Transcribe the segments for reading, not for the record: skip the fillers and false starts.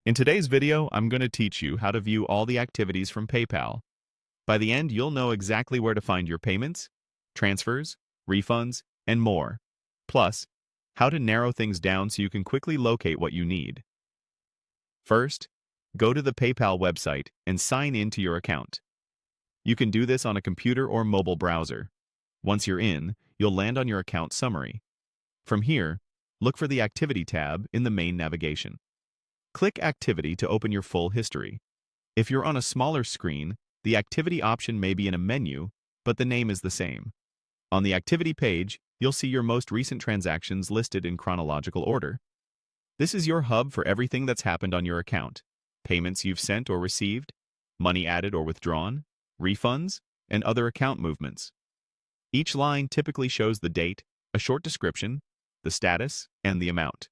In today's video, I'm going to teach you how to view all the activities from PayPal. By the end, you'll know exactly where to find your payments, transfers, refunds, and more. Plus, how to narrow things down so you can quickly locate what you need. First, go to the PayPal website and sign in to your account. You can do this on a computer or mobile browser. Once you're in, you'll land on your account summary. From here, look for the Activity tab in the main navigation. Click Activity to open your full history. If you're on a smaller screen, the Activity option may be in a menu, but the name is the same. On the Activity page, you'll see your most recent transactions listed in chronological order. This is your hub for everything that's happened on your account: payments you've sent or received, money added or withdrawn, refunds, and other account movements. Each line typically shows the date, a short description, the status, and the amount.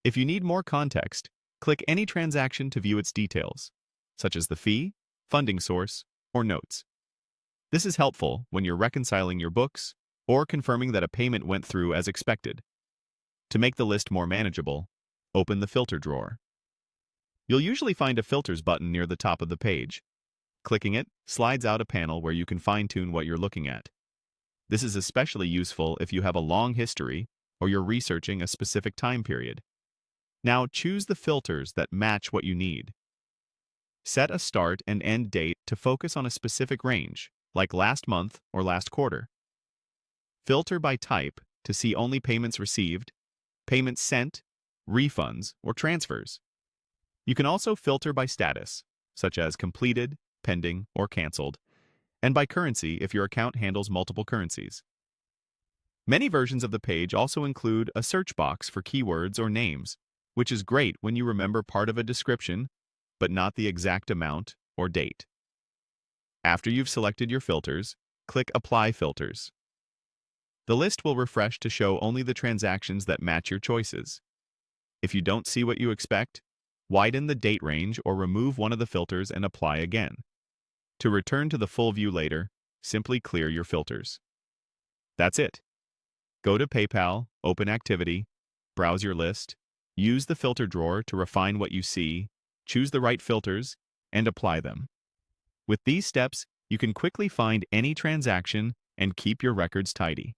If you need more context, click any transaction to view its details, such as the fee, funding source, or notes. This is helpful when you're reconciling your books or confirming that a payment went through as expected. To make the list more manageable, open the Filter drawer. You'll usually find a Filters button near the top of the page. Clicking it slides out a panel where you can fine-tune what you're looking at. This is especially useful if you have a long history or you're researching a specific time period. Now choose the filters that match what you need. Set a start and end date to focus on a specific range, like last month or last quarter. Filter by type to see only payments received, payments sent, refunds, or transfers. You can also filter by status, such as completed, pending, or canceled, and by currency if your account handles multiple currencies. Many versions of the page also include a search box for keywords or names, which is great when you remember part of a description, but not the exact amount or date. After you've selected your filters, click Apply Filters. The list will refresh to show only the transactions that match your choices. If you don't see what you expect, widen the date range or remove one of the filters and apply again. To return to the full view later, simply clear your filters. That's it. Go to PayPal, open Activity, browse your list, use the filter drawer to refine what you see, choose the right filters, and apply them. With these steps, you can quickly find any transaction and keep your records tidy.